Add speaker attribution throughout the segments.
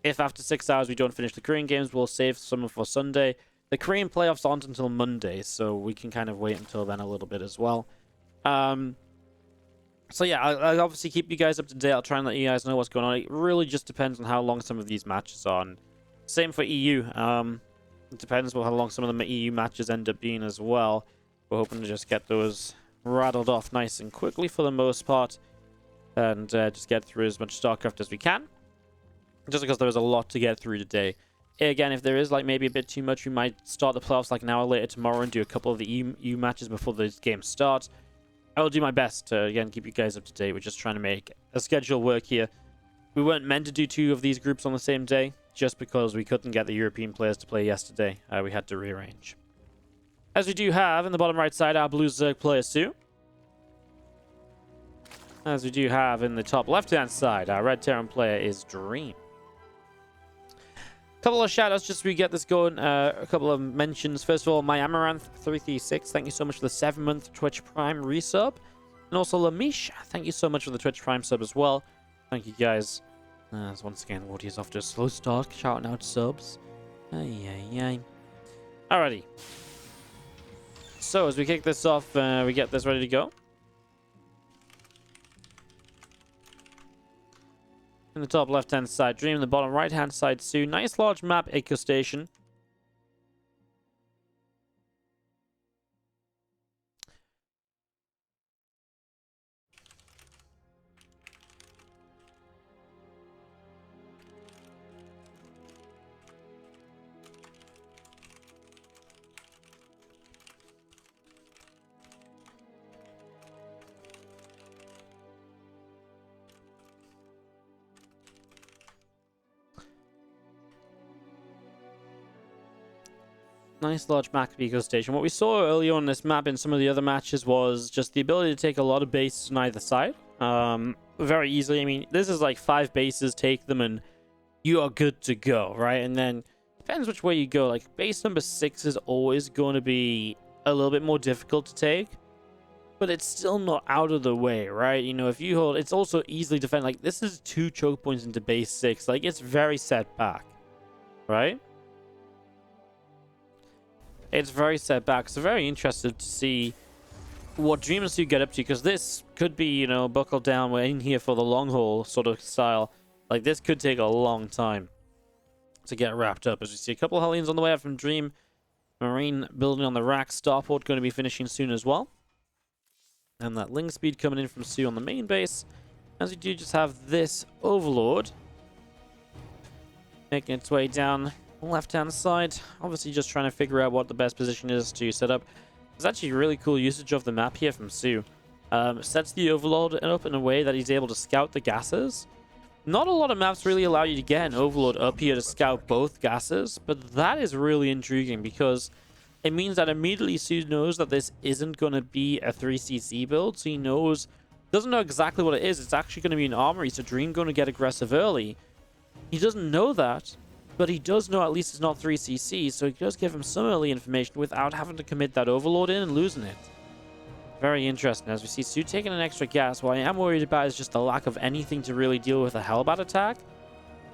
Speaker 1: If after 6 hours we don't finish the Korean games, we'll save some for Sunday. The Korean playoffs aren't until Monday, so we can kind of wait until then a little bit as well. So yeah, I'll obviously keep you guys up to date. I'll try and let you guys know what's going on. It really just depends on how long some of these matches are. And same for EU. It depends on how long some of the EU matches end up being as well. We're hoping to just get those rattled off nice and quickly for the most part. And just get through as much StarCraft as we can. Just because there is a lot to get through today. Again, if there is like maybe a bit too much, we might start the playoffs like an hour later tomorrow and do a couple of the EU matches before the game starts. I will do my best to, again, keep you guys up to date. We're just trying to make a schedule work here. We weren't meant to do 2 of these groups on the same day, just because we couldn't get the European players to play yesterday. We had to rearrange. As we do have, in the bottom right side, our blue Zerg player, soO. As we do have in the top left-hand side, our red Terran player is Dream. Couple of shout-outs just so we get this going. A couple of mentions. First of all, my Amaranth336, thank you so much for the 7-month Twitch Prime resub. And also Lamish, thank you so much for the Twitch Prime sub as well. Thank you guys. As once again, Wardy is off to a slow start, shouting out subs. Alrighty. So as we kick this off, we get this ready to go. In the top left-hand side, Dream. In the bottom right-hand side, soO. Nice large map, Eco Station. Nice large map Eco Station. What we saw earlier on this map in some of the other matches was just the ability to take a lot of bases on either side. Very easily. I mean, this is like 5 bases, take them, and you are good to go, right? And then, depends which way you go. Like, base number 6 is always going to be a little bit more difficult to take. But it's still not out of the way, right? You know, if you hold... It's also easily defended. Like, this is 2 choke points into base 6. Like, it's very set back, right? It's very set back, so very interested to see what Dream and soO get up to, because this could be, you know, buckle down, we're in here for the long haul sort of style. Like, this could take a long time to get wrapped up. As we see a couple of Hellions on the way out from Dream. Marine building on the rack. Starport going to be finishing soon as well. And that Ling speed coming in from soO on the main base. As we do just have this Overlord making its way down left-hand side. Obviously just trying to figure out what the best position is to set up. There's actually really cool usage of the map here from soO. Sets the Overlord up in a way that he's able to scout the gases. Not a lot of maps really allow you to get an Overlord up here to scout both gases, but that is really intriguing because it means that immediately soO knows that this isn't going to be a 3cc build, so he doesn't know exactly what it is. It's actually going to be an armory, so Dream going to get aggressive early. He doesn't know that, but he does know at least it's not 3cc, so it does give him some early information without having to commit that Overlord in and losing it. Very interesting. As we see soO taking an extra gas, what I am worried about is just the lack of anything to really deal with a Hellbat attack.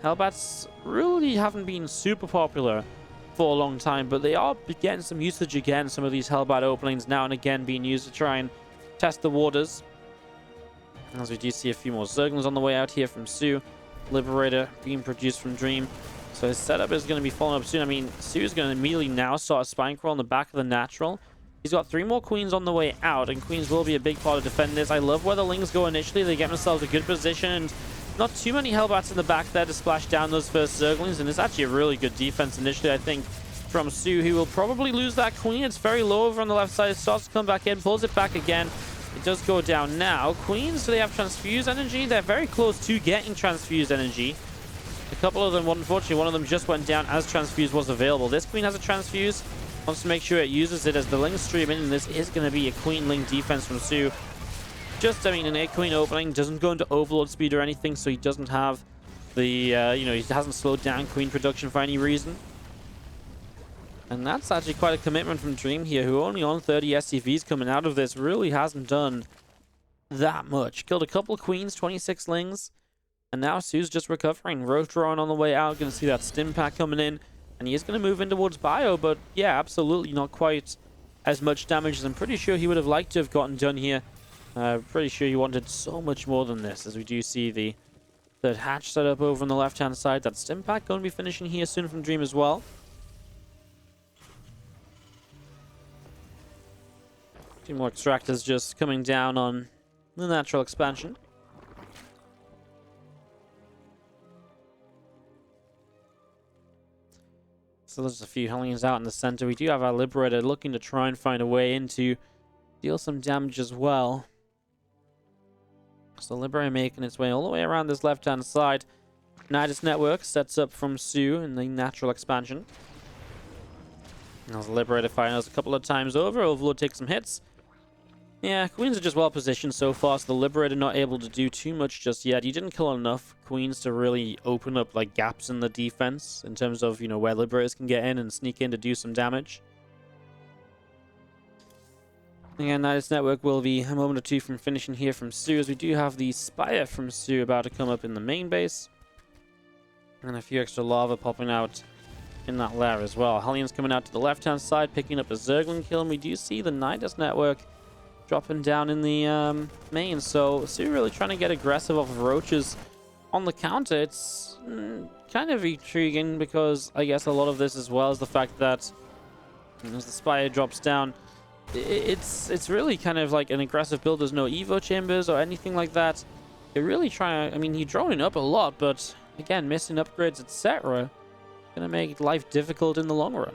Speaker 1: Hellbats really haven't been super popular for a long time, but they are getting some usage again. Some of these Hellbat openings now and again being used to try and test the waters. As we do see a few more Zerglings on the way out here from soO. Liberator being produced from Dream. So his setup is going to be following up soon. I mean, soO is going to immediately now start a Spine Crawl on the back of the Natural. He's got 3 more Queens on the way out, and Queens will be a big part of defending this. I love where the Lings go initially. They get themselves a good position, and not too many Hellbats in the back there to splash down those first Zerglings, and it's actually a really good defense initially, I think, from soO. He will probably lose that Queen. It's very low over on the left side. It starts to come back in, pulls it back again. It does go down now. Queens, do they have Transfuse Energy? They're very close to getting Transfuse Energy. A couple of them, unfortunately, one of them just went down as Transfuse was available. This Queen has a Transfuse. Wants to make sure it uses it as the Lings stream in, and this is going to be a Queen Ling defense from soO. Just, I mean, an 8 Queen opening, doesn't go into Overlord speed or anything, so he doesn't have the, you know, he hasn't slowed down Queen production for any reason. And that's actually quite a commitment from Dream here, who only on 30 SCVs coming out of this, really hasn't done that much. Killed a couple of Queens, 26 Lings. And now soO's just recovering. Roach drone on the way out. Going to see that stim pack coming in. And he is going to move in towards bio. But yeah, absolutely not quite as much damage as I'm pretty sure he would have liked to have gotten done here. Pretty sure he wanted so much more than this, as we do see the third hatch set up over on the left-hand side. That stim pack going to be finishing here soon from Dream as well. Two more extractors just coming down on the natural expansion. So there's a few Hellions out in the center. We do have our Liberator looking to try and find a way in to deal some damage as well. So Liberator making its way all the way around this left-hand side. Nidus Network sets up from soO in the natural expansion. As the Liberator firing us a couple of times over, Overlord takes some hits. Yeah, Queens are just well positioned so far, so the Liberator not able to do too much just yet. He didn't kill enough Queens to really open up like gaps in the defense in terms of, you know, where Liberators can get in and sneak in to do some damage. Again, Nidus Network will be a moment or two from finishing here from soO, as we do have the Spire from soO about to come up in the main base. And a few extra lava popping out in that lair as well. Hellions coming out to the left-hand side, picking up a Zergling kill, and we do see the Nidus Network dropping down in the main. So soO really trying to get aggressive off of Roaches on the counter. It's kind of intriguing because I guess a lot of this as well is the fact that as the Spire drops down, it's really kind of like an aggressive build. There's no Evo chambers or anything like that. They're really trying to, I mean, he's droning up a lot, but again, missing upgrades, etc. Gonna make life difficult in the long run.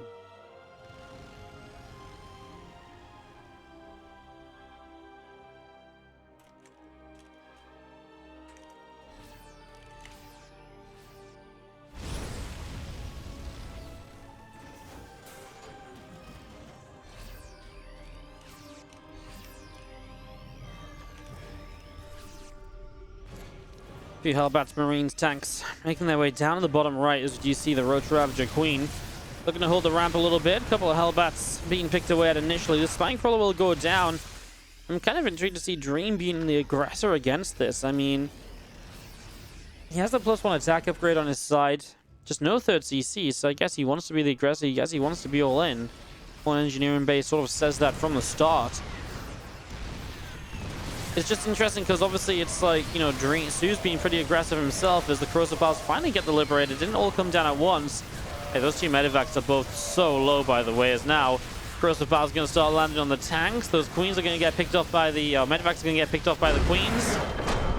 Speaker 1: Few Hellbats, Marines, tanks making their way down to the bottom right as you see the Roach Ravager Queen looking to hold the ramp a little bit. A couple of Hellbats being picked away at initially. The Spine Crawler will go down. I'm kind of intrigued to see Dream being the aggressor against this. I mean, he has the +1 attack upgrade on his side, just no third CC, so I guess he wants to be the aggressor. I guess he wants to be all in. One engineering base sort of says that from the start. It's just interesting because obviously it's like, you know, soO's being pretty aggressive himself as the Corrosive Piles finally get the Liberator. It didn't all come down at once. Hey, those two Medivacs are both so low, by the way, as now Corrosive Piles are going to start landing on the tanks. Those Queens are going to get picked off by the Medivacs are going to get picked off by the Queens.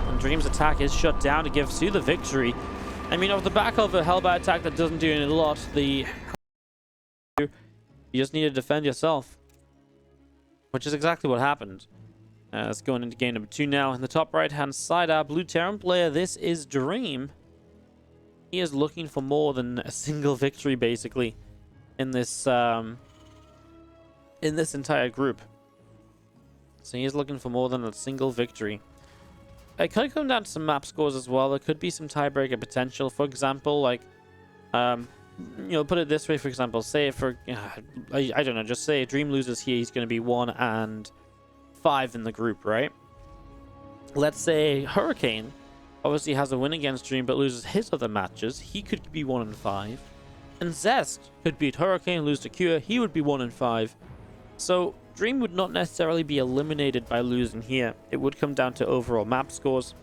Speaker 1: And Dream's attack is shut down to give soO the victory. I mean, off the back of a Hellbat attack that doesn't do a lot, you just need to defend yourself, which is exactly what happened. Let's go into game number 2 now. In the top right-hand side, our blue Terran player, this is Dream. He is looking for more than a single victory, basically, in this entire group. So he is looking for more than a single victory. It could come down to some map scores as well. There could be some tiebreaker potential. For example, like, you know, put it this way, for example, say for, I don't know, just say Dream loses here, he's going to be 1 and 5 in the group, right? Let's say Hurricane obviously has a win against Dream but loses his other matches. He could be 1 and 5. And Zest could beat Hurricane, lose to Cure. He would be 1 and 5. So Dream would not necessarily be eliminated by losing here. It would come down to overall map scores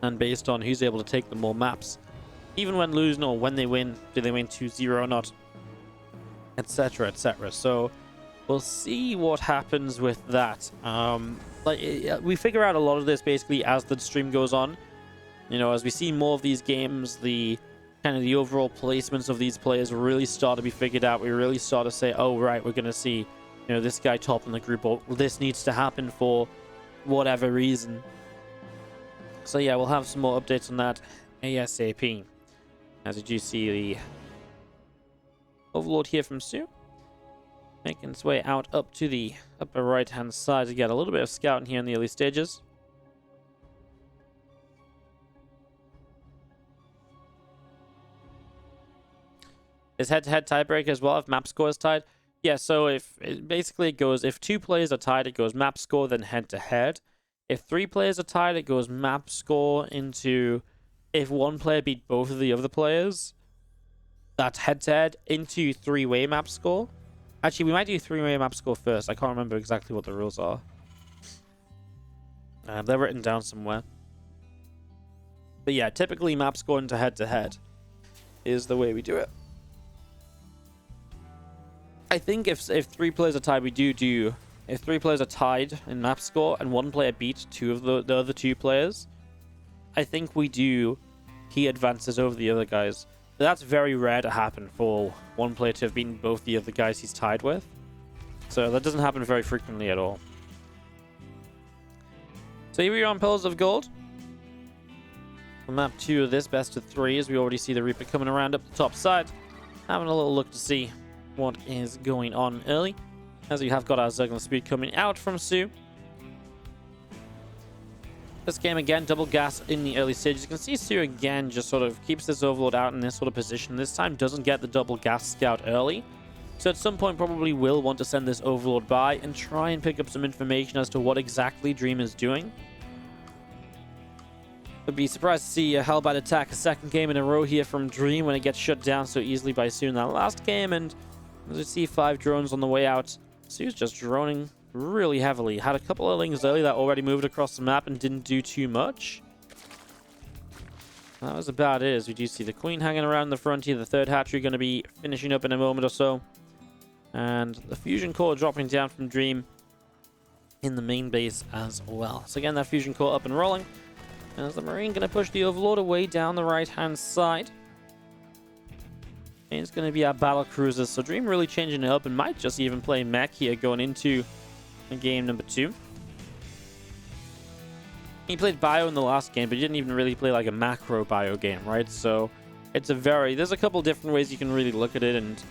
Speaker 1: and based on who's able to take the more maps. Even when losing or when they win, do they win 2-0 or not? Etc, etc. So we'll see what happens with that. We figure out a lot of this basically as the stream goes on. You know, as we see more of these games, the kind of the overall placements of these players really start to be figured out. We really start to say, oh, right, we're going to see, you know, this guy top in the group, or this needs to happen for whatever reason. So yeah, we'll have some more updates on that ASAP. As you do see the Overlord here from soO, making its way out up to the upper right-hand side to get a little bit of scouting here in the early stages. Is head-to-head tiebreaker as well if map score is tied? Yeah, so if it basically goes, if 2 players are tied, it goes map score, then head-to-head. If 3 players are tied, it goes map score into if one player beat both of the other players, that's head-to-head into three-way map score. Actually, we might do three-way map score first. I can't remember exactly what the rules are. They're written down somewhere. But yeah, typically map score into head-to-head is the way we do it. I think if three players are tied, if three players are tied in map score and one player beats two of the other two players, I think we do he advances over the other guys. But that's very rare to happen for one player to have beaten both the other guys he's tied with. So that doesn't happen very frequently at all. So here we are on Pillars of Gold. For map 2 of this best of 3, as we already see the Reaper coming around up the top side. Having a little look to see what is going on early. As we have got our Zergling Speed coming out from soO. This game again, double gas in the early stages. You can see soO again just sort of keeps this Overlord out in this sort of position. This time doesn't get the double gas scout early. So at some point probably will want to send this Overlord by and try and pick up some information as to what exactly Dream is doing. Would be surprised to see a Hellbite attack a second game in a row here from Dream when it gets shut down so easily by soO in that last game. And as we see 5 drones on the way out, soO's just droning really heavily. Had a couple of lings early that already moved across the map and didn't do too much. That was about it, as we do see the Queen hanging around the front here. The third hatchery going to be finishing up in a moment or so. And the Fusion Core dropping down from Dream in the main base as well. So again, that Fusion Core up and rolling. As the Marine going to push the Overlord away down the right-hand side. And it's going to be our battle cruisers. So Dream really changing it up and might just even play Mech here going into game number 2. He played Bio in the last game, but he didn't even really play like a macro Bio game, right? So it's there's a couple different ways you can really look at it, and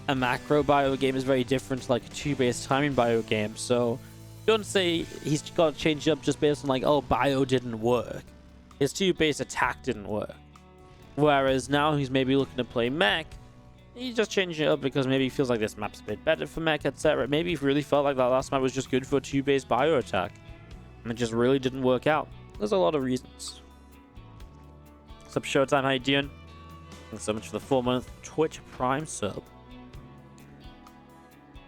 Speaker 1: a macro Bio game is very different to like a 2-base timing Bio game. So don't say he's got to change it up just based on like, oh, Bio didn't work. His 2-base attack didn't work. Whereas now he's maybe looking to play Mech. He's just changing it up because maybe he feels like this map's a bit better for Mech, etc. Maybe he really felt like that last map was just good for a 2-base Bio attack. And it just really didn't work out. There's a lot of reasons. What's up, Showtime? How you doing? Thanks so much for the 4-month Twitch Prime sub.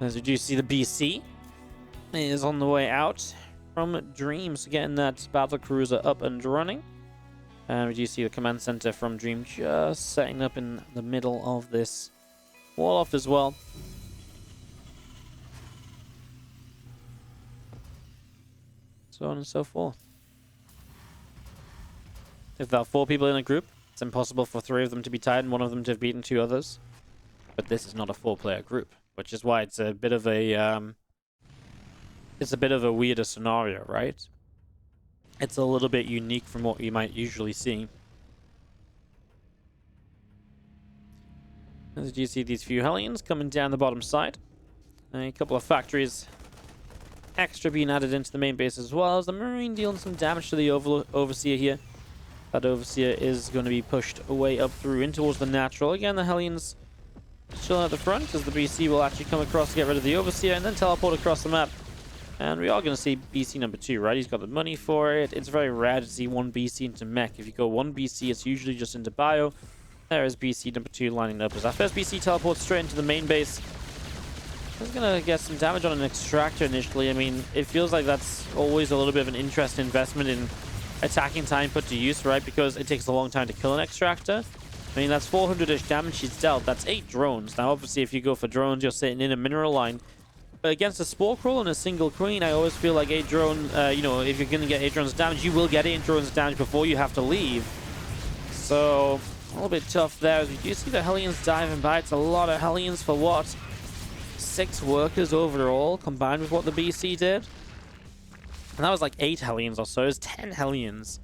Speaker 1: As we do see, the BC is on the way out from Dreams, getting that battle cruiser up and running. And we do see the command center from Dream just setting up in the middle of this wall off as well. So on and so forth. If there are 4 people in a group, it's impossible for 3 of them to be tied and 1 of them to have beaten 2 others. But this is not a 4-player group, which is why it's a bit of a weirder scenario, right? It's a little bit unique from what you might usually see. As you see these few Hellions coming down the bottom side. A couple of factories extra being added into the main base as well, as the Marine dealing some damage to the Overseer here. That Overseer is going to be pushed away up through in towards the natural. Again, the Hellions chilling at the front as the BC will actually come across to get rid of the Overseer and then teleport across the map. And we are going to see BC number 2, right? He's got the money for it. It's very rare to see 1 BC into Mech. If you go 1 BC, it's usually just into Bio. There is BC number 2 lining up as our first BC teleports straight into the main base. He's going to get some damage on an extractor initially. I mean, it feels like that's always a little bit of an interest investment in attacking time put to use, right? Because it takes a long time to kill an extractor. I mean, that's 400-ish damage he's dealt. That's 8 drones. Now, obviously, if you go for drones, you're sitting in a mineral line. But against a Spore Crawl and a single Queen, I always feel like 8 drone, you know, if you're going to get 8 drones damage, you will get 8 drones damage before you have to leave. So, a little bit tough there. As we do see the Hellions diving by, it's a lot of Hellions for what? 6 workers overall, combined with what the BC did. And that was like 8 Hellions or so. It was 10 Hellions.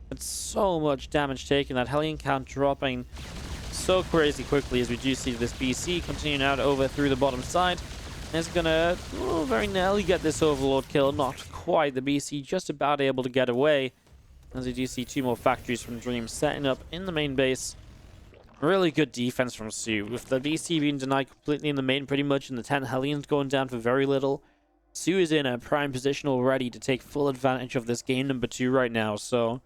Speaker 1: It's so much damage taken. That Hellion count dropping so crazy quickly as we do see this BC continuing out over through the bottom side. And it's gonna very narrowly get this Overlord kill. Not quite. The BC just about able to get away. As we do see 2 more factories from Dream setting up in the main base. Really good defense from soO. With the BC being denied completely in the main pretty much, and the 10 Hellions going down for very little, soO is in a prime position already to take full advantage of this game number 2 right now. So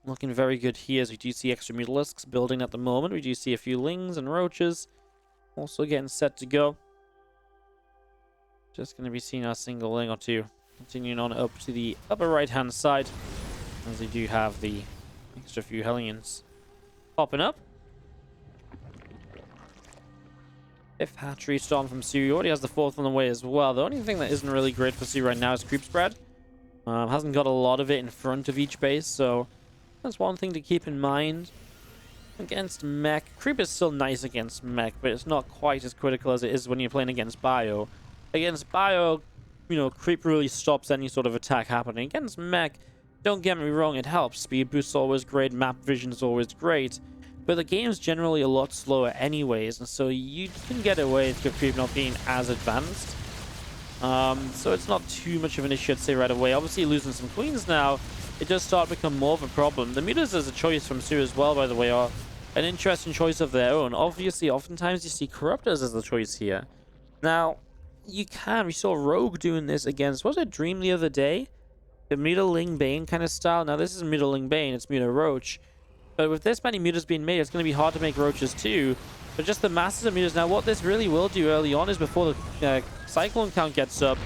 Speaker 1: Looking very good here as we do see extra Mutalisks building at the moment. We do see a few Lings and Roaches also getting set to go. Just going to be seeing our single Ling or two continuing on up to the upper right-hand side, as we do have the extra few Hellions popping up. Fifth hatchery starting from soO. He already has the fourth on the way as well. The only thing that isn't really great for soO right now is creep spread. Hasn't got a lot of it in front of each base, so that's one thing to keep in mind. Against Mech, creep is still nice against Mech, but it's not quite as critical as it is when you're playing against Bio. Against Bio, you know, creep really stops any sort of attack happening. Against Mech, don't get me wrong, it helps. Speed boost's always great, map vision's always great, but the game's generally a lot slower anyways, and so you can get away with your creep not being as advanced. So it's not too much of an issue, I'd say, right away. Obviously, losing some queens now, it does start to become more of a problem. The Mutas as a choice from soO as well, by the way, are an interesting choice of their own. Obviously, oftentimes you see Corruptors as the choice here. Now, we saw Rogue doing this against, was it Dream the other day? The Muta Ling Bane kind of style. Now, this isn't Muta Ling Bane, it's Muta Roach. But with this many Mutas being made, it's going to be hard to make Roaches too. But just the masses of Mutas. Now, what this really will do early on is before the Cyclone count gets up,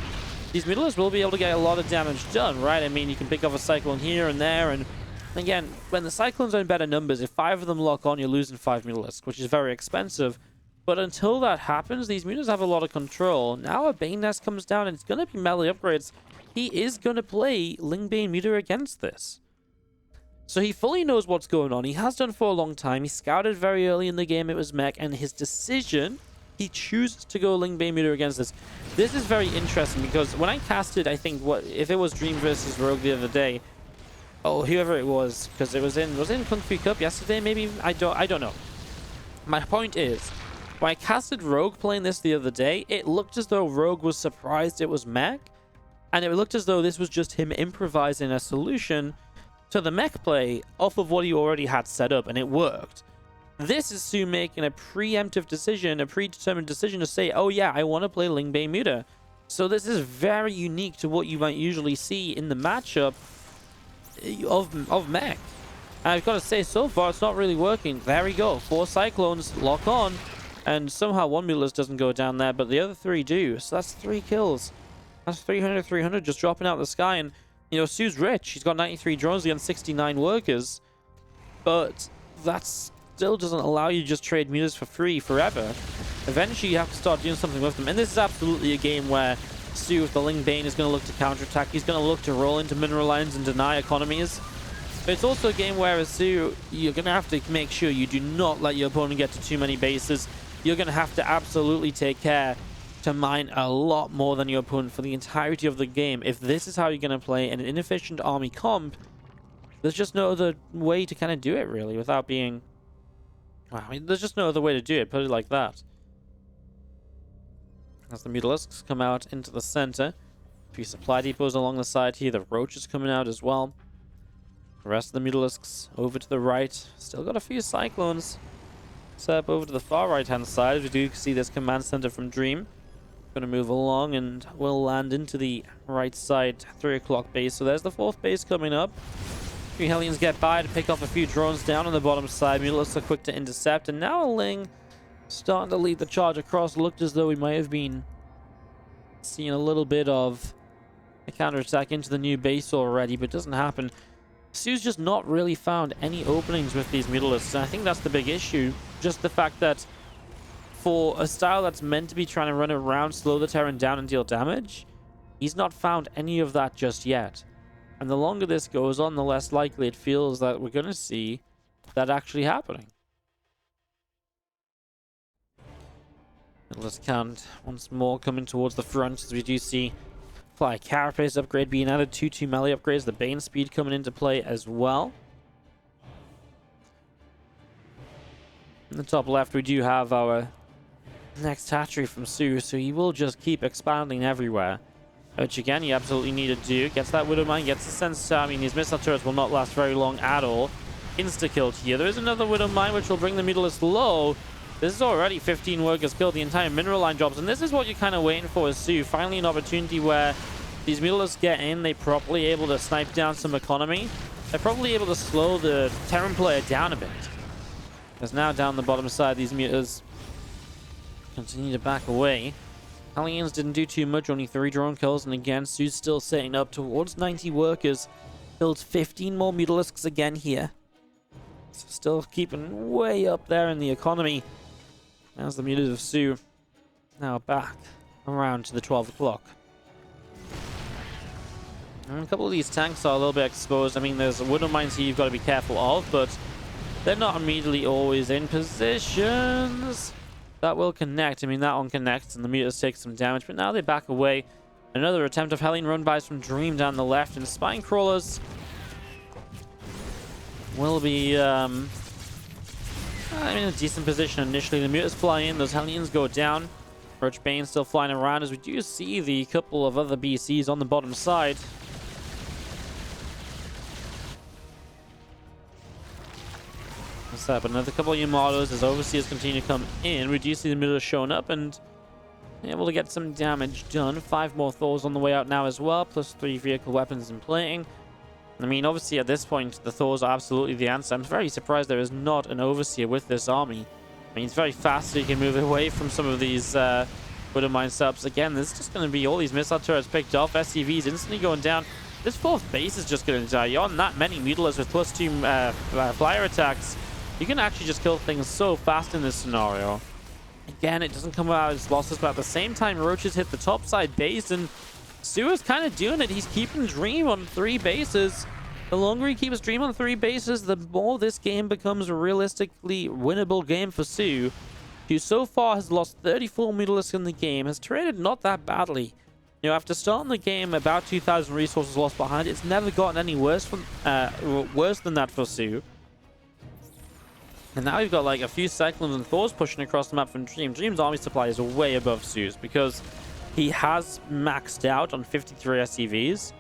Speaker 1: these Mutalisks will be able to get a lot of damage done, right? I mean, you can pick off a Cyclone here and there, and again, when the Cyclones are in better numbers, if 5 of them lock on, you're losing 5 Mutalisks, which is very expensive. But until that happens, these Mutas have a lot of control. Now a Bane Nest comes down, and it's going to be melee upgrades. He is going to play Ling Bane Muta against this. So he fully knows what's going on. He has done for a long time. He scouted very early in the game. It was Mech, and his decision, he chooses to go Ling Bane Muta against this. This is very interesting because when I casted, I think, if it was Dream versus Rogue the other day, oh, whoever it was, because it was in Kung Fu Cup yesterday, maybe? I don't know. My point is, when I casted Rogue playing this the other day, it looked as though Rogue was surprised it was Mech, and it looked as though this was just him improvising a solution to the Mech play off of what he already had set up, and it worked. This is soO making a preemptive decision, a predetermined decision to say, oh yeah, I want to play Ling Bane Muta. So this is very unique to what you might usually see in the matchup of Mech. And I've got to say, so far, it's not really working. There we go. 4 Cyclones lock on, and somehow one Mutalisk doesn't go down there, but the other 3 do. So that's 3 kills. That's 300 just dropping out of the sky, and you know, soO's rich. He's got 93 drones against 69 workers, but that still doesn't allow you to just trade Mutas for free forever. Eventually, you have to start doing something with them, and this is absolutely a game where soO with the Ling Bane is going to look to counterattack. He's going to look to roll into mineral lines and deny economies. But it's also a game where as soO, you're going to have to make sure you do not let your opponent get to too many bases. You're going to have to absolutely take care to mine a lot more than your opponent for the entirety of the game. If this is how you're going to play an inefficient army comp, there's just no other way to kind of do it, really, without being... Wow, I mean, there's just no other way to do it, put it like that. As the Mutalisks come out into the center, a few supply depots along the side here, the Roach is coming out as well. The rest of the Mutalisks over to the right. Still got a few Cyclones set up over to the far right-hand side. We do see this command center from Dream. Going to move along and we'll land into the right side 3 o'clock base. So there's the 4th base coming up. A few Hellions get by to pick off a few drones down on the bottom side. Mutalisks are quick to intercept. And now a Ling starting to lead the charge across. Looked as though we might have been seeing a little bit of a counterattack into the new base already, but it doesn't happen. soO's just not really found any openings with these Mutalisks, and I think that's the big issue. Just the fact that for a style that's meant to be trying to run around, slow the Terran down and deal damage, he's not found any of that just yet. And the longer this goes on, the less likely it feels that we're going to see that actually happening. Let's count once more coming towards the front as we do see Fly Carapace upgrade being added, 2 melee upgrades, the Bane speed coming into play as well. In the top left, we do have our next hatchery from soO, so he will just keep expanding everywhere. Which again, you absolutely need to do. Gets that Widow Mine, gets the Sensor. I mean, these missile turrets will not last very long at all. Insta-killed here. There is another Widow Mine, which will bring the Mutalisk low. This is already 15 workers killed, the entire mineral line drops, and this is what you're kind of waiting for as soO. Finally an opportunity where these Mutalisks get in, they properly able to snipe down some economy. they're probably able to slow the Terran player down a bit. Because now down the bottom side, these Mutas continue to back away. Hellions didn't do too much, only 3 drone kills, and again, soO's still setting up towards 90 workers. Builds 15 more Mutalisks again here. So still keeping way up there in the economy. As the Mutas of soO now back around to the 12 o'clock. And a couple of these tanks are a little bit exposed. I mean, there's wooden mines here you've got to be careful of, but they're not immediately always in positions that will connect. I mean, that one connects and the Mutas take some damage, but now they back away. Another attempt of Hellion run-bys from Dream down the left, and Spine Crawlers will be in a decent position initially. The Mutas fly in, those Hellions go down. Roach Bane still flying around as we do see the couple of other BCs on the bottom side. What's up? Another couple of Yamatos as Overseers continue to come in. We do see the Mutas showing up and able to get some damage done. 5 more Thors on the way out now as well, plus 3 vehicle weapons in plating. I mean, obviously at this point, the Thors are absolutely the answer. I'm very surprised there is not an Overseer with this army. I mean, it's very fast, so you can move away from some of these wooden mine subs. Again, there's just going to be all these missile turrets picked off. SCVs instantly going down. This 4th base is just going to die. You're on that many Mutilas with plus 2 flyer attacks. You can actually just kill things so fast in this scenario. Again, it doesn't come out as losses, but at the same time, Roaches hit the top side base, and soO is kind of doing it. He's keeping Dream on 3 bases. The longer he keeps Dream on 3 bases, the more this game becomes a realistically winnable game for soO, who so far has lost 34 Mutalisks in the game, has traded not that badly. You know, after starting the game about 2,000 resources lost behind, it's never gotten any worse than that for soO. And now we've got like a few Cyclones and Thors pushing across the map from Dream. Dream's army supply is way above soO's because he has maxed out on 53 SCVs,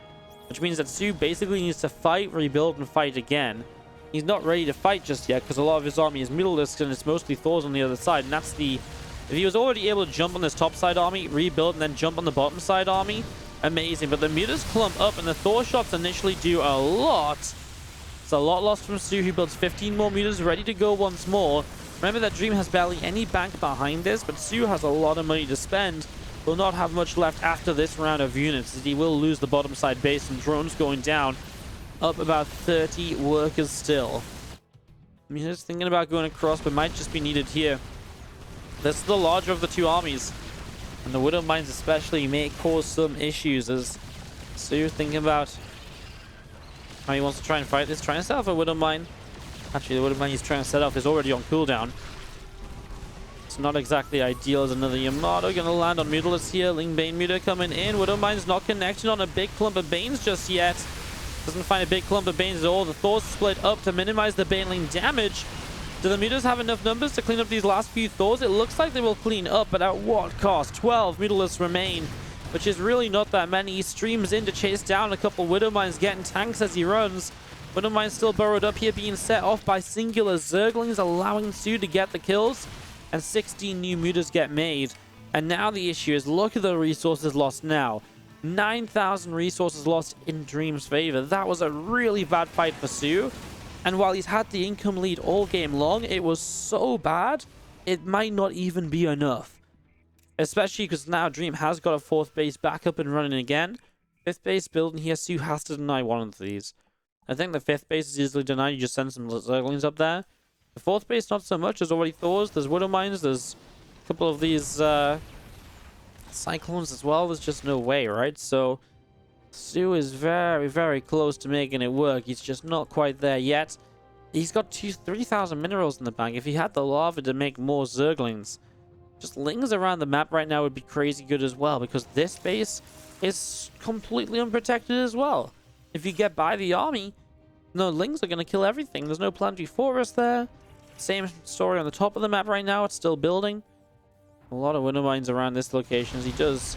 Speaker 1: which means that soO basically needs to fight, rebuild, and fight again. He's not ready to fight just yet because a lot of his army is Mutalisks and it's mostly Thors on the other side. And that's the... If he was already able to jump on this top side army, rebuild, and then jump on the bottom side army, amazing. But the Mutas clump up and the Thor shots initially do a lot. It's a lot lost from soO, who builds 15 more Mutas ready to go once more. Remember that Dream has barely any bank behind this, but soO has a lot of money to spend. Will not have much left after this round of units, as he will lose the bottom side base and drones going down. Up about 30 workers still. Mutas thinking about going across, but might just be needed here. This is the larger of the 2 armies, and the Widow Mines especially may cause some issues, as soO thinking about how he wants to try and fight this. Trying to set off a Widow Mine. Actually, the Widow Mine he's trying to set off is already on cooldown. It's not exactly ideal as another Yamato going to land on Mutalisks here. Ling Bane Muta coming in. Widow Mine's not connected on a big clump of Banes just yet. Doesn't find a big clump of Banes at all. The Thors split up to minimize the Baneling damage. Do the Mutas have enough numbers to clean up these last few Thors? It looks like they will clean up, but at what cost? 12 Mutalisks remain, which is really not that many. He streams in to chase down a couple Widow Mines, getting tanks as he runs. Widow Mines still burrowed up here, being set off by singular Zerglings, allowing soO to get the kills. And 16 new Mutas get made. And now the issue is, look at the resources lost now. 9,000 resources lost in Dream's favor. That was a really bad fight for soO. And while he's had the income lead all game long, it was so bad, it might not even be enough. Especially because now Dream has got a 4th base back up and running again. 5th base building here, soO has to deny one of these. I think the 5th base is easily denied. You just send some Zerglings up there. The 4th base, not so much. There's already Thors, there's Widow Mines, there's a couple of these Cyclones as well. There's just no way, right? So soO is very, very close to making it work. He's just not quite there yet. He's got 3,000 minerals in the bank. If he had the lava to make more Zerglings, just Lings around the map right now would be crazy good as well, because this base is completely unprotected as well. If you get by the army, no, Lings are going to kill everything. There's no planetary forest there. Same story on the top of the map right now. It's still building. A lot of Widow Mines around this location, as he does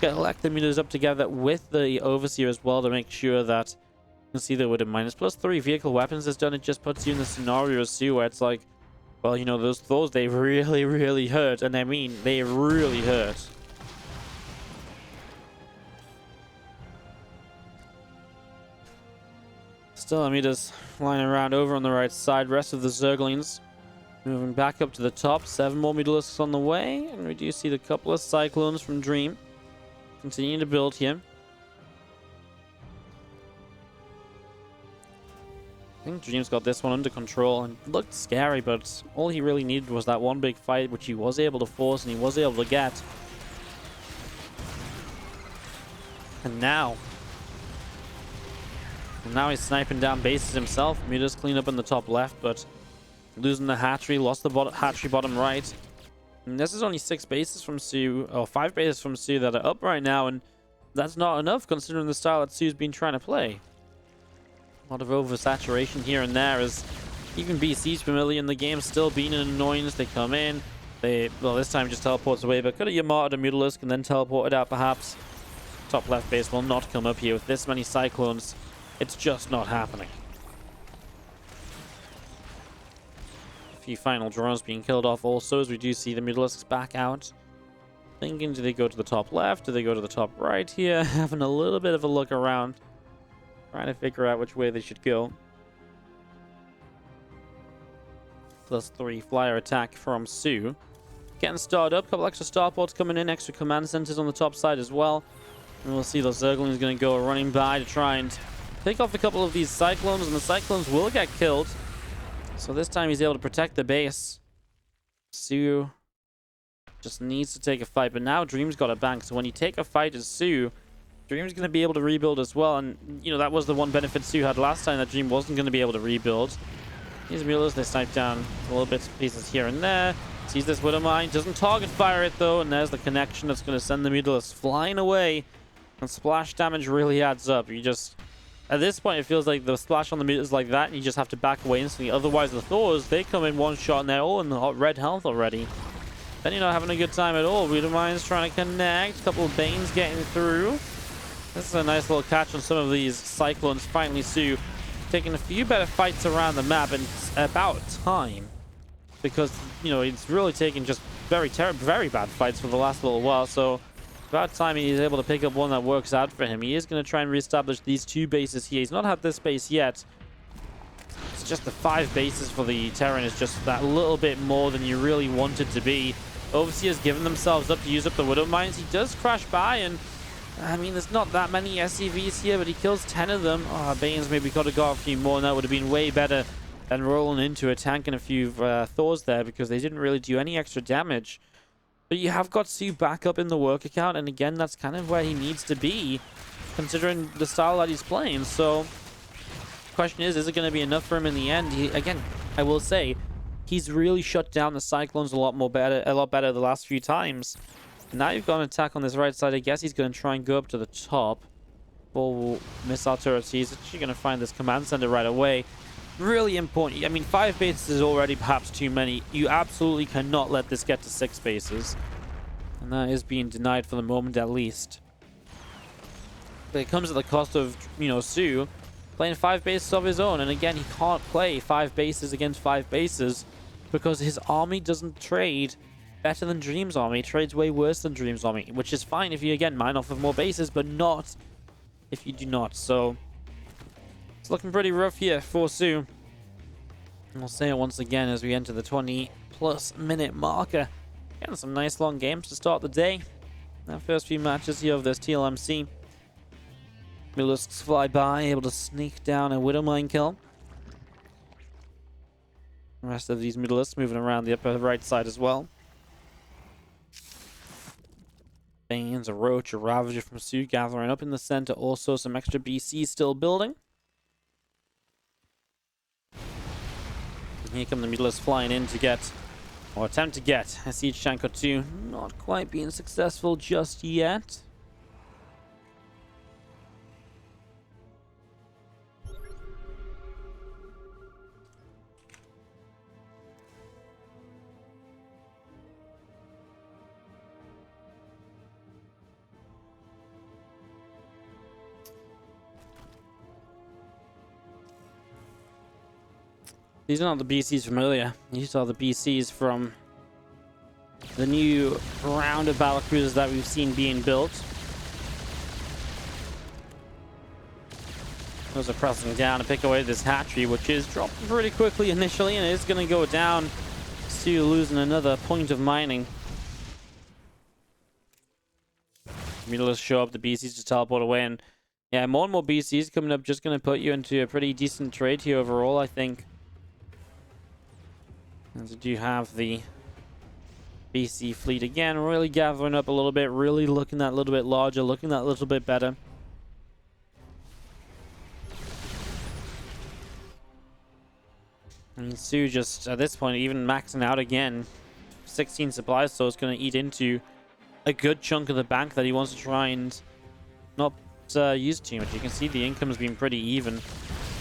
Speaker 1: collect the Mutas up together with the Overseer as well to make sure that you can see the Widow Mine. Plus 3 vehicle weapons has done. It just puts you in the scenario as soO where it's like, well, you know, those Thors, they really, really hurt. And I mean, they really hurt. Still Mutas flying around over on the right side. Rest of the Zerglings moving back up to the top. 7 more Mutalisks on the way. And we do see the couple of Cyclones from Dream continuing to build here. I think Dream's got this one under control and it looked scary, but all he really needed was that one big fight, which he was able to force and he was able to get. And now he's sniping down bases himself. Mutas clean up in the top left, but losing the hatchery, lost the hatchery bottom right. And this is only 6 bases from soO, or 5 bases from soO that are up right now, and that's not enough considering the style that soO's been trying to play. A lot of oversaturation here and there, as even BC's familiar in the game, still being an annoyance. They come in, well, this time just teleports away, but could have Yamato a Mutalisk and then teleported out perhaps. Top left base will not come up here with this many Cyclones. It's just not happening. A few final drones being killed off also, as we do see the Mutalisks back out. Thinking, do they go to the top left? Do they go to the top right here? Having a little bit of a look around. Trying to figure out which way they should go. +3 flyer attack from soO. Getting started up. Couple extra starports coming in. Extra command centers on the top side as well. And we'll see those Zerglings going to go running by to try and pick off a couple of these Cyclones. And the Cyclones will get killed. So this time he's able to protect the base. soO just needs to take a fight. But now Dream's got a bank. So when you take a fight as soO, Dream's going to be able to rebuild as well, and you know that was the one benefit soO had last time, that Dream wasn't going to be able to rebuild. These Mulas, they snipe down a little bits of pieces here and there. Sees this Widow Mine, doesn't target fire it though, and there's the connection that's going to send the Mutalisks flying away. And splash damage really adds up. You just, at this point, it feels like the splash on the Mutas like that, and you just have to back away instantly. Otherwise, the Thors, they come in one shot and they're all in the hot red health already. Then you're not having a good time at all. Widow Mine's trying to connect, a couple of Banes getting through. This is a nice little catch on some of these Cyclones. Finally, soO taking a few better fights around the map, and it's about time. Because, you know, it's really taken just very bad fights for the last little while. So, about time he's able to pick up one that works out for him. He is going to try and reestablish these 2 bases here. He's not had this base yet. It's just the 5 bases for the Terran is just that little bit more than you really want it to be. Overseer's given themselves up to use up the Widow Mines. He does crash by, and I mean, there's not that many SCVs here, but he kills 10 of them. Oh, Banes maybe could have got a few more, and that would have been way better than rolling into a tank and a few Thors there, because they didn't really do any extra damage. But you have got soO back up in the work account, and again, that's kind of where he needs to be, considering the style that he's playing. So, the question is it going to be enough for him in the end? Again, I will say, he's really shut down the Cyclones a lot better the last few times. Now you've got an attack on this right side. I guess he's going to try and go up to the top. Full missile turrets. He's actually going to find this command center right away. Really important. I mean, 5 bases is already perhaps too many. You absolutely cannot let this get to 6 bases. And that is being denied for the moment, at least. But it comes at the cost of, you know, soO playing 5 bases of his own. And again, he can't play 5 bases against 5 bases because his army doesn't trade better than Dream's army. It trades way worse than Dream's army, which is fine if you, again, mine off of more bases, but not if you do not. So, it's looking pretty rough here for soO. And I'll say it once again as we enter the 20+ minute marker. Getting some nice long games to start the day. Our first few matches here of this TLMC. Mutalisks fly by, able to sneak down a Widow Mine kill. The rest of these Mutalisks moving around the upper right side as well. Banes, a Roach, a Ravager from soO gathering up in the center. Also some extra BC still building. And here come the Mutalisks flying in to get, or attempt to get, a Siege Tank or 2. Not quite being successful just yet. These are not the BCs familiar. These are the BCs from the new round of battlecruisers that we've seen being built. Those are pressing down to pick away this hatchery, which is dropping pretty quickly initially, and it is going to go down. SoO losing another point of mining. Mutas show up, the BCs to teleport away, and yeah, more and more BCs coming up, just going to put you into a pretty decent trade here overall, I think. And we do have the BC fleet again, really gathering up a little bit, really looking that little bit larger, looking that little bit better. I mean, SoO just, at this point, even maxing out again. 16 supplies, so it's going to eat into a good chunk of the bank that he wants to try and not use too much. You can see the income's been pretty even.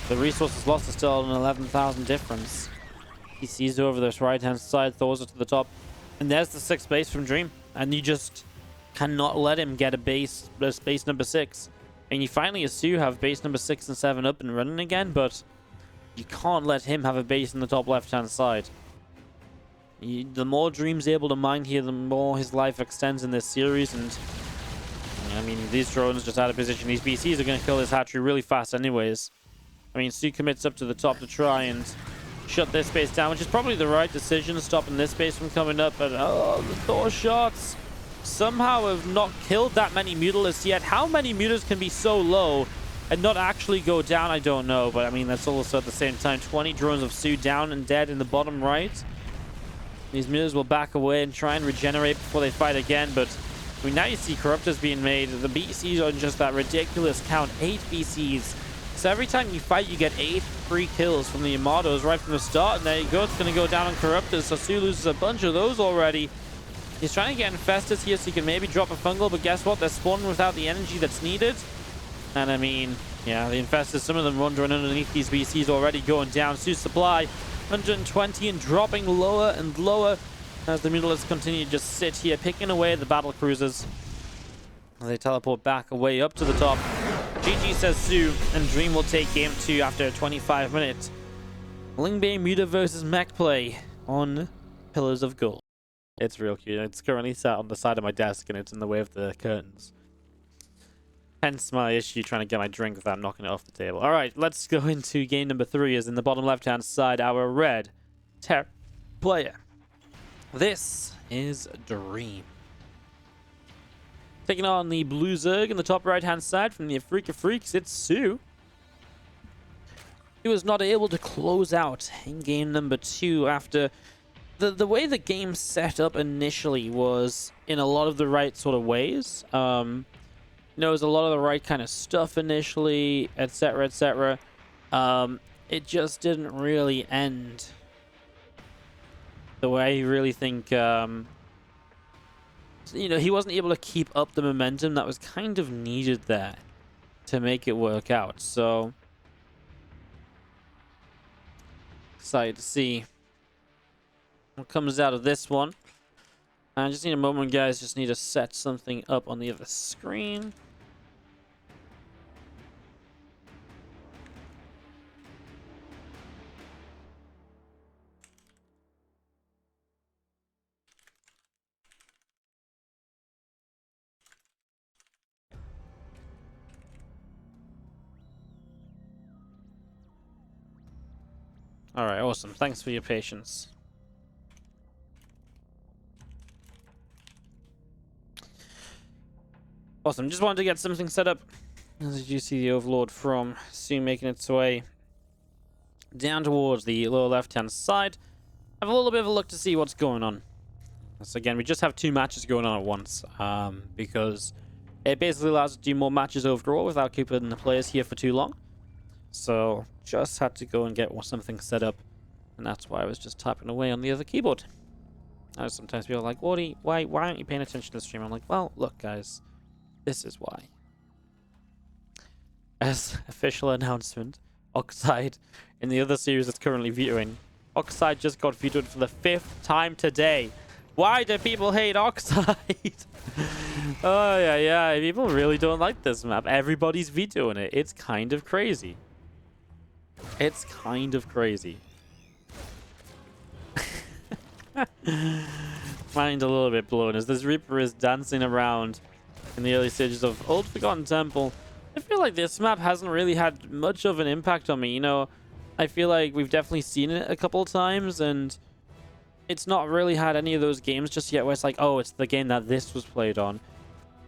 Speaker 1: The resources lost is still an 11,000 difference. He sees over this right-hand side, throws it to the top. And there's the 6th base from Dream. And you just cannot let him get a base number 6. And you finally, as SoO, have base number 6 and 7 up and running again, but you can't let him have a base in the top left-hand side. The more Dream's able to mine here, the more his life extends in this series. And I mean, these drones just out of position. These BCs are going to kill this hatchery really fast anyways. I mean, SoO commits up to the top to try and shut this base down, which is probably the right decision, stopping this base from coming up. But oh, the Thor shots somehow have not killed that many Mutalists yet. How many Mutas can be so low and not actually go down, I don't know. But I mean, that's also at the same time 20 drones of SoO down and dead in the bottom right. These Mutas will back away and try and regenerate before they fight again. But I mean, now you see Corruptors being made. The BCs are just that ridiculous count, 8 BCs. So every time you fight, you get 8 free kills from the Armados right from the start. And there you go, it's going to go down on Corruptors. So SoO loses a bunch of those already. He's trying to get Infestors here so he can maybe drop a Fungal. But guess what? They're spawning without the energy that's needed. And I mean, yeah, the Infestors, some of them wandering underneath these BCs already going down. SoO's supply, 120 and dropping lower and lower as the Mutalists continue to just sit here, picking away at the battle cruisers. They teleport back away up to the top. GG says SoO, and Dream will take game 2 after a 25-minute Lingbane Muta versus Mech play on Pillars of Gold. It's real cute. It's currently sat on the side of my desk and it's in the way of the curtains. Hence my issue trying to get my drink without knocking it off the table. Alright, let's go into game number 3. Is in the bottom left-hand side, our red player. This is Dream. Taking on the blue Zerg in the top right-hand side from the Afrika Freaks, it's SoO. He was not able to close out in game number 2 after the way the game set up initially was in a lot of the right sort of ways. You know, it was a lot of the right kind of stuff initially, etc., etc. It just didn't really end the way I really think, you know, he wasn't able to keep up the momentum that was kind of needed there to make it work out. So, excited to see what comes out of this one. I just need a moment, guys. Just need to set something up on the other screen. Alright, awesome. Thanks for your patience. Awesome. Just wanted to get something set up. As you see the Overlord from SoO making its way down towards the lower left-hand side. Have a little bit of a look to see what's going on. So again, we just have 2 matches going on at once. Because it basically allows us to do more matches overall without keeping the players here for too long. So, just had to go and get something set up. And that's why I was just typing away on the other keyboard. I know sometimes people are like, Wardy, why aren't you paying attention to the stream? I'm like, well, look, guys. This is why. As official announcement, Oxide, in the other series that's currently viewing, Oxide just got vetoed for the 5th time today. Why do people hate Oxide? Oh, yeah. People really don't like this map. Everybody's vetoing it. It's kind of crazy. It's kind of crazy. Mind a little bit blown as this Reaper is dancing around in the early stages of Old Forgotten Temple. I feel like this map hasn't really had much of an impact on me. You know, I feel like we've definitely seen it a couple of times, and it's not really had any of those games just yet where it's like, oh, it's the game that this was played on.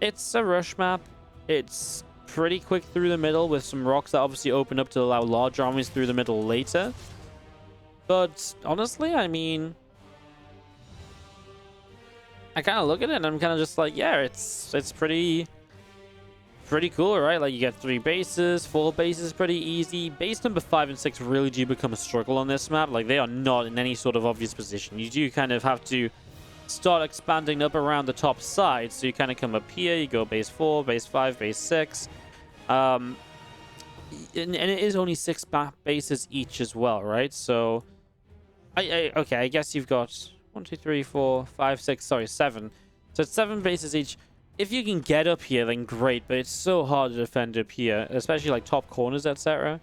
Speaker 1: It's a rush map. It's pretty quick through the middle with some rocks that obviously open up to allow large armies through the middle later. But honestly, I mean, I kind of look at it and I'm kind of just like, yeah, it's pretty cool, right? Like, you get 3 bases, 4 bases, pretty easy. Base number 5 and 6 really do become a struggle on this map. Like, they are not in any sort of obvious position. You do kind of have to start expanding up around the top side. So you kind of come up here, you go base 4, base 5, base 6. And it is only 6 bases each as well, right? So, okay, I guess you've got 1, 2, 3, 4, 5, 6, sorry, 7. So it's 7 bases each. If you can get up here, then great, but it's so hard to defend up here, especially like top corners, etc.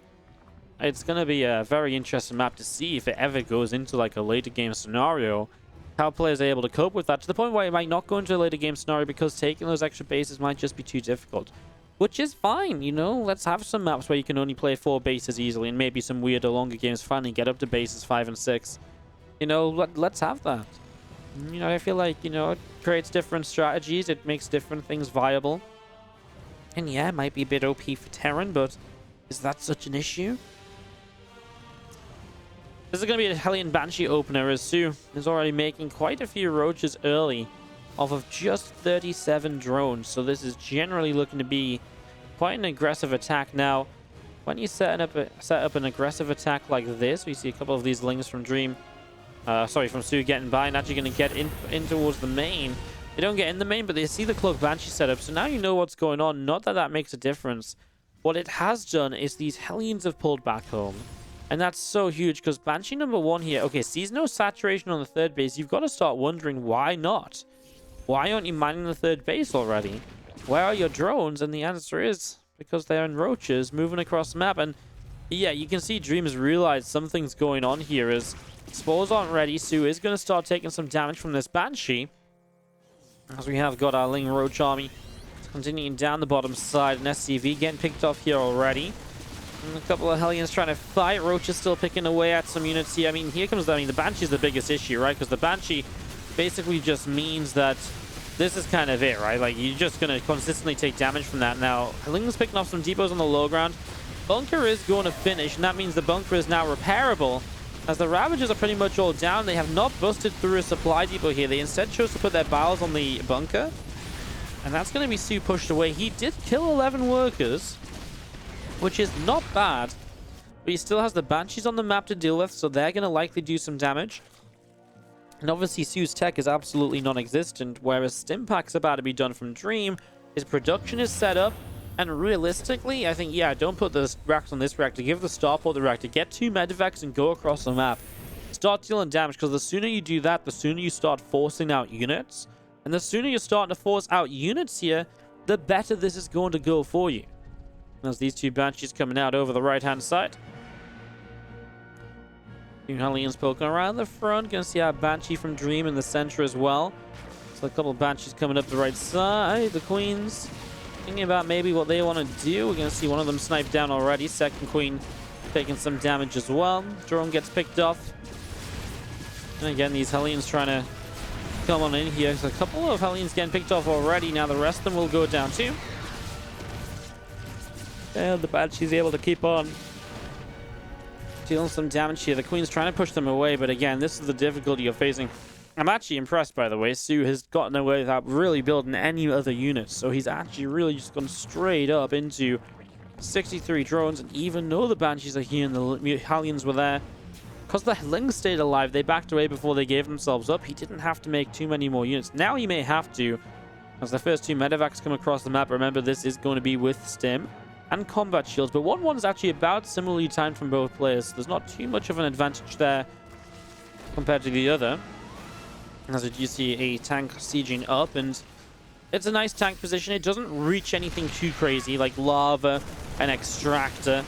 Speaker 1: It's going to be a very interesting map to see if it ever goes into like a later game scenario, how players are able to cope with that, to the point where it might not go into a later game scenario because taking those extra bases might just be too difficult. Which is fine, you know, let's have some maps where you can only play 4 bases easily, and maybe some weirder longer games finally get up to bases 5 and 6. You know, let's have that. You know, I feel like, you know, it creates different strategies. It makes different things viable. And yeah, it might be a bit OP for Terran, but is that such an issue? This is going to be a Hellion Banshee opener, as soO is already making quite a few roaches early off of just 37 drones. So this is generally looking to be quite an aggressive attack. Now, when you set up an aggressive attack like this, we see a couple of these lings from Dream. Sorry, from soO getting by and actually going to get in towards the main. They don't get in the main, but they see the Cloak Banshee setup. So now you know what's going on. Not that that makes a difference. What it has done is these Hellions have pulled back home. And that's so huge because Banshee number 1 here, okay, sees no saturation on the 3rd base. You've got to start wondering why not. Why aren't you mining the 3rd base already? Where are your drones? And the answer is because they're in roaches moving across the map. And yeah, you can see Dreams realize something's going on here as spores aren't ready. soO is going to start taking some damage from this Banshee, as we have got our Ling Roach army continuing down the bottom side, and SCV getting picked off here already. And a couple of Hellions trying to fight. Roach is still picking away at some units here. I mean, the Banshee is the biggest issue, right? Because the Banshee basically just means that this is kind of it, right? Like, you're just going to consistently take damage from that. Now, Ling's picking off some depots on the low ground. Bunker is going to finish, and that means the bunker is now repairable. As the Ravagers are pretty much all down, they have not busted through a supply depot here. They instead chose to put their barrels on the bunker. And that's going to be soO pushed away. He did kill 11 workers, which is not bad. But he still has the Banshees on the map to deal with, so they're going to likely do some damage. And obviously soO's tech is absolutely non-existent, whereas Stimpak's about to be done from Dream. His production is set up. And realistically, I think, yeah, don't put the racks on this reactor. Give the starport the reactor. Get 2 medevacs and go across the map. Start dealing damage, because the sooner you do that, the sooner you start forcing out units. And the sooner you're starting to force out units here, the better this is going to go for you. There's these 2 Banshees coming out over the right-hand side. 2 Hellions poking around the front. Gonna see our Banshee from Dream in the center as well. So a couple of Banshees coming up the right side. The Queens thinking about maybe what they want to do. We're going to see one of them sniped down already. Second Queen taking some damage as well. Drone gets picked off. And again, these Hellions trying to come on in here. So a couple of Hellions getting picked off already. Now the rest of them will go down too. And the Banshee's able to keep on dealing some damage here. The Queen's trying to push them away, but again, this is the difficulty you're facing. I'm actually impressed, by the way. soO has gotten away without really building any other units. So he's actually really just gone straight up into 63 drones. And even though the Banshees are here and the Hellions were there, because the Lings stayed alive, they backed away before they gave themselves up. He didn't have to make too many more units. Now he may have to, as the first 2 medevacs come across the map. Remember, this is going to be with Stim and combat shields. But 1-1 is actually about similarly timed from both players. So there's not too much of an advantage there compared to the other. As you see a tank sieging up, and it's a nice tank position. It doesn't reach anything too crazy like lava and extractor.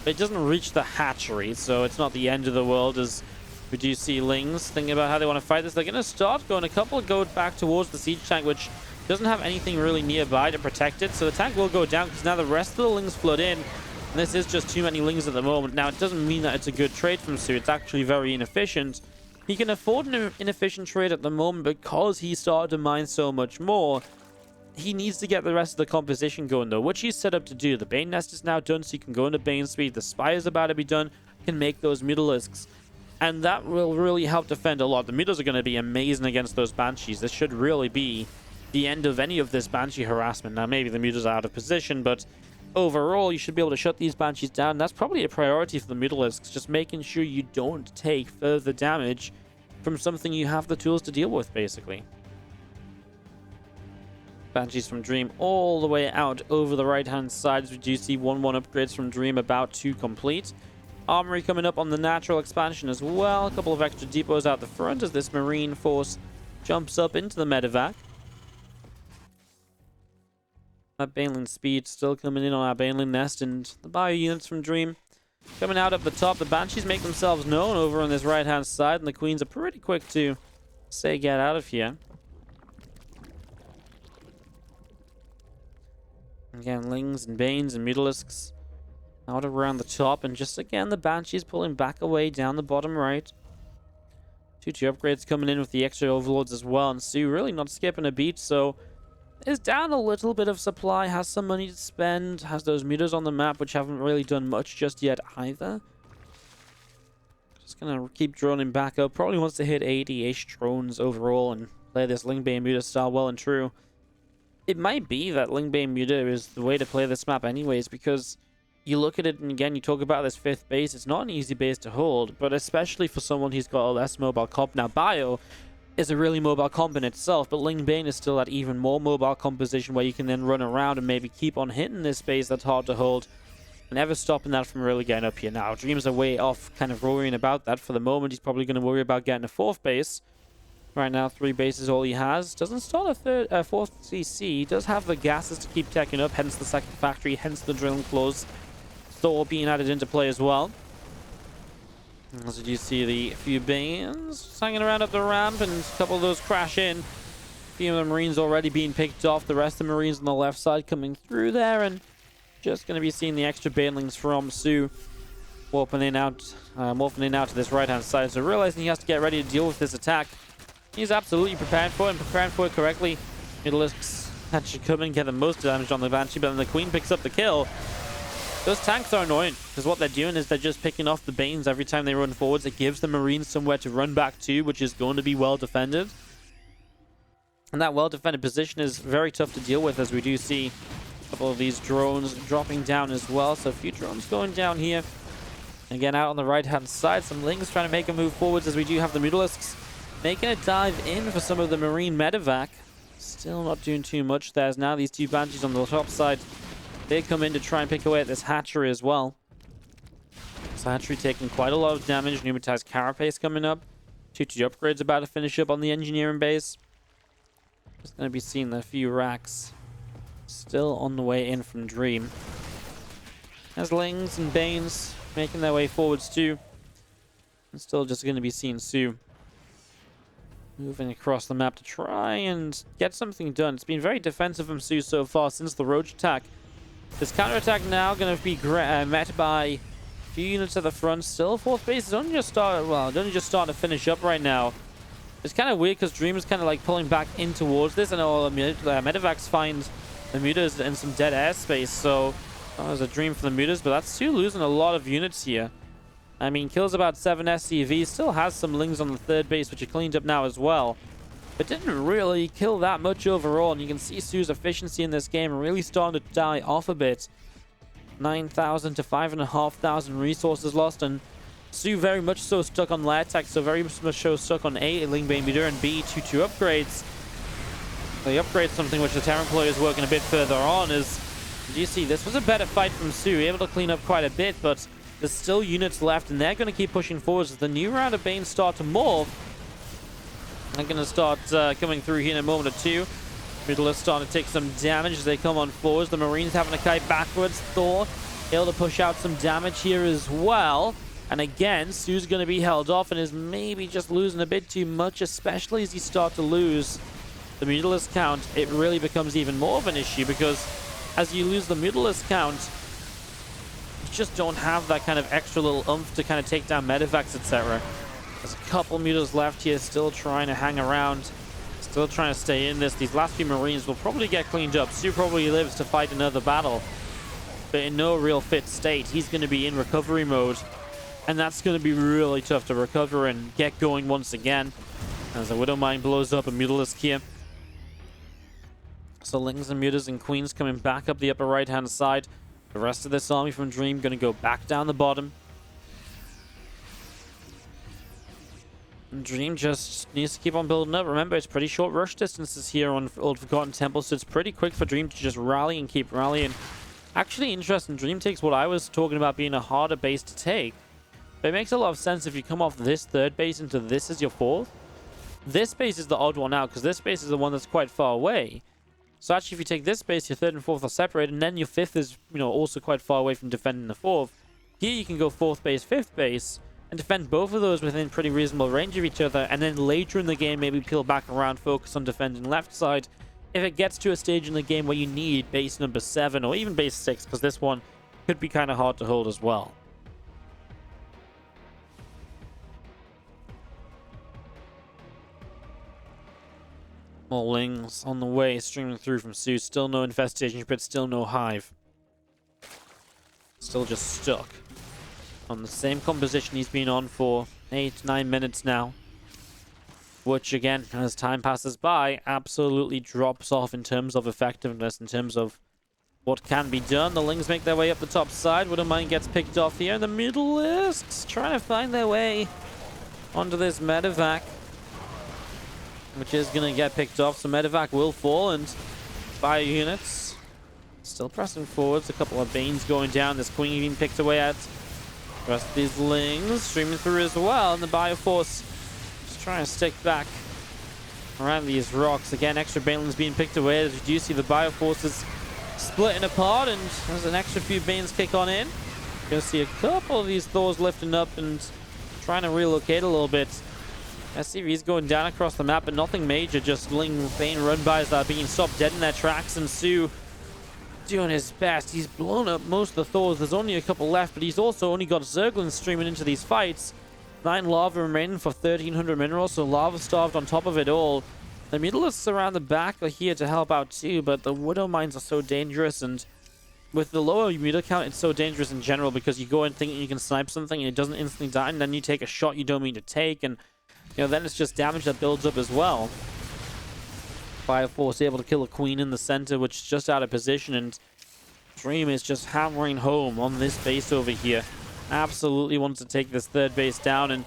Speaker 1: It doesn't reach the hatchery, so it's not the end of the world, as we do see Lings thinking about how they want to fight this. They're going to start going. A couple go back towards the siege tank, which Doesn't have anything really nearby to protect it, so the tank will go down because now the rest of the Lings flood in. And this is just too many Lings at the moment. Now, it doesn't mean that it's a good trade from soO. It's actually very inefficient. He can afford an inefficient trade at the moment because he started to mine so much more. He needs to get the rest of the composition going, though, which he's set up to do. The Bane Nest is now done, so you can go into Bane Speed. The Spire is about to be done. You can make those Mutalisks. And that will really help defend a lot. The Mutas are going to be amazing against those Banshees. This should really be the end of any of this Banshee harassment. Now, maybe the Mutas are out of position, but overall, you should be able to shut these Banshees down. That's probably a priority for the Mutalisks, just making sure you don't take further damage from something you have the tools to deal with, basically. Banshees from Dream all the way out over the right-hand side, as we do see 1-1 upgrades from Dream about to complete. Armory coming up on the natural expansion as well. A couple of extra depots out the front as this Marine force jumps up into the medevac. That Baneling speed still coming in on our Baneling Nest, and the bio units from Dream coming out up the top. The Banshees make themselves known over on this right-hand side, and the Queens are pretty quick to say get out of here. Again, Lings and Banes and Mutalisks out around the top, and just again the Banshees pulling back away down the bottom right. 2-2 upgrades coming in with the extra Overlords as well, and soO really not skipping a beat, so is down a little bit of supply, has some money to spend, has those Mutas on the map, which haven't really done much just yet either. Just gonna keep droning back up. Probably wants to hit 80-ish drones overall and play this Lingbane Muta style well and true. It might be that Lingbane Muta is the way to play this map anyways, because you look at it and again, you talk about this 5th base. It's not an easy base to hold, but especially for someone who's got a less mobile comp. Now, Bio is a really mobile comp in itself, but Lingbane is still at even more mobile composition where you can then run around and maybe keep on hitting this base that's hard to hold. Never stopping that from really getting up here. Now, Dreams are way off kind of worrying about that for the moment. He's probably going to worry about getting a 4th base. Right now, 3 bases all he has. Doesn't start a 4th CC. He does have the gases to keep teching up, hence the 2nd factory, hence the drilling claws. Thor being added into play as well. As you see the few Banes hanging around up the ramp, and a couple of those crash in. A few of the Marines already being picked off. The rest of the Marines on the left side coming through there, and just going to be seeing the extra Banelings from soO morphing in out to this right-hand side. So realizing he has to get ready to deal with this attack. He's absolutely prepared for it, and preparing for it correctly. Mutalisks actually come and get the most damage on the Banshee, but then the Queen picks up the kill. Those tanks are annoying, because what they're doing is they're just picking off the Banes every time they run forwards. It gives the Marines somewhere to run back to, which is going to be well defended. And that well-defended position is very tough to deal with, as we do see a couple of these drones dropping down as well. So a few drones going down here. Again, out on the right-hand side, some Lings trying to make a move forwards, as we do have the Mutalisks making a dive in for some of the Marine medevac. Still not doing too much. There's now these 2 Banshees on the top side. They come in to try and pick away at this hatchery as well. This hatchery taking quite a lot of damage. Pneumatized carapace coming up. 2-2 upgrades about to finish up on the engineering base. Just going to be seeing a few racks still on the way in from Dream. As Lings and Banes making their way forwards too. And still just going to be seeing soO moving across the map to try and get something done. It's been very defensive from soO so far since the Roach attack. This counterattack now going to be met by a few units at the front. Still, 4th base is only just starting to finish up right now. It's kind of weird because Dream is kind of like pulling back in towards this, and all the medevacs find the Mutas in some dead airspace. So that was a dream for the Mutas, but that's soO losing a lot of units here. I mean, kills about 7 SCVs, still has some Lings on the 3rd base, which are cleaned up now as well. But didn't really kill that much overall, and you can see soO's efficiency in this game really starting to die off a bit. 9,000 to 5,500 resources lost, and soO very much so stuck on lair tech, so very much so stuck on A, Lingbane Muta, and B, 2-2 upgrades. They upgrade something which the Terran player is working a bit further on. As you see, this was a better fight from soO, able to clean up quite a bit, but there's still units left, and they're going to keep pushing forwards as the new round of Banes start to morph. They're going to start coming through here in a moment or two. Mutalisks starting to take some damage as they come on forwards. The Marines having to kite backwards. Thor able to push out some damage here as well. And again, soO's going to be held off and is maybe just losing a bit too much, especially as you start to lose the Mutalist count, it really becomes even more of an issue, because as you lose the Mutalist count, you just don't have that kind of extra little oomph to kind of take down medevacs, etc. There's a couple Mutas left here, still trying to hang around, still trying to stay in this. These last few Marines will probably get cleaned up. soO probably lives to fight another battle, but in no real fit state. He's going to be in recovery mode, and that's going to be really tough to recover and get going once again, as the Widowmine blows up a Mutalisk here. So Lings and Mutas and Queens coming back up the upper right-hand side. The rest of this army from Dream going to go back down the bottom. And Dream just needs to keep on building up. Remember, it's pretty short rush distances here on Old Forgotten Temple, so it's pretty quick for Dream to just rally and keep rallying. Actually, interesting. Dream takes what I was talking about being a harder base to take. But it makes a lot of sense if you come off this third base into this as your fourth. This base is the odd one out, because this base is the one that's quite far away. So actually, if you take this base, your third and fourth are separated, and then your fifth is, also quite far away from defending the fourth. Here you can go fourth base, fifth base, and defend both of those within pretty reasonable range of each other, and then later in the game, maybe peel back around, focus on defending left side. If it gets to a stage in the game where you need base number 7 or even base 6, because this one could be kind of hard to hold as well. More Lings on the way, streaming through from soO. Still no infestation, but still no hive. Still just stuck on the same composition he's been on for 8-9 minutes now. Which, again, as time passes by, absolutely drops off in terms of effectiveness, in terms of what can be done. The Lings make their way up the top side. Widowmine gets picked off here. And the Mutalists trying to find their way onto this medevac, which is going to get picked off. So medevac will fall, and fire units still pressing forwards. A couple of Banes going down. This Queen being picked away at. The rest of these Lings streaming through as well. And the Bioforce just trying to stick back around these rocks. Again, extra Banelings being picked away. As you do see the Bioforces splitting apart, and there's an extra few Banes kick on in. You're going to see a couple of these Thors lifting up and trying to relocate a little bit. SCV's going down across the map, but nothing major. Just Ling Bane run-bys that are being stopped dead in their tracks, and soO doing his best. He's blown up most of the Thors. There's only a couple left, but he's also only got Zerglings streaming into these fights. 9 lava remaining for 1,300 minerals, so lava starved on top of it all. The Mutalists around the back are here to help out too, but the Widowmines are so dangerous, and with the lower Muta count, it's so dangerous in general, because you go in thinking you can snipe something and it doesn't instantly die, and then you take a shot you don't mean to take, and then it's just damage that builds up as well. Fire Force able to kill a Queen in the center, which is just out of position, and Dream is just hammering home on this base over here. Absolutely wants to take this third base down, and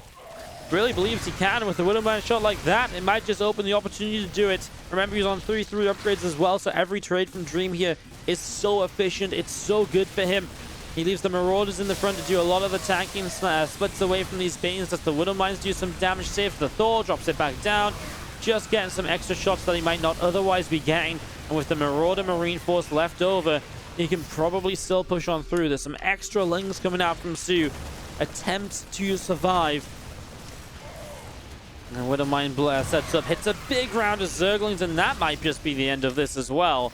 Speaker 1: really believes he can. With a Widowmine shot like that, it might just open the opportunity to do it. Remember, he's on 3/3 upgrades as well, so every trade from Dream here is so efficient. It's so good for him. He leaves the Marauders in the front to do a lot of the tanking, splits away from these Banes, lets the Widowmines do some damage, saves the Thor, drops it back down, just getting some extra shots that he might not otherwise be getting. And with the Marauder Marine Force left over, he can probably still push on through. There's some extra Lings coming out from soO. Attempt to survive. And Widowmine sets up, hits a big round of Zerglings, and that might just be the end of this as well.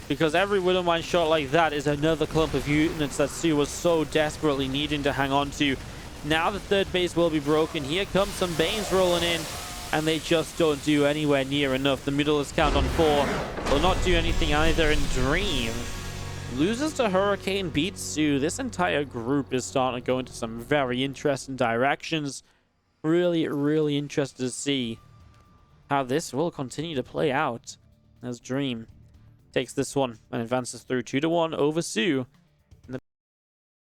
Speaker 1: Because every Widowmine shot like that is another clump of units that soO was so desperately needing to hang on to. Now the third base will be broken. Here comes some Banes rolling in, and they just don't do anywhere near enough. The Mutalist count on 4 will not do anything either, and Dream loses to Hurricane, beats soO. This entire group is starting to go into some very interesting directions. Really, really interested to see how this will continue to play out as Dream takes this one and advances through 2-1 over soO.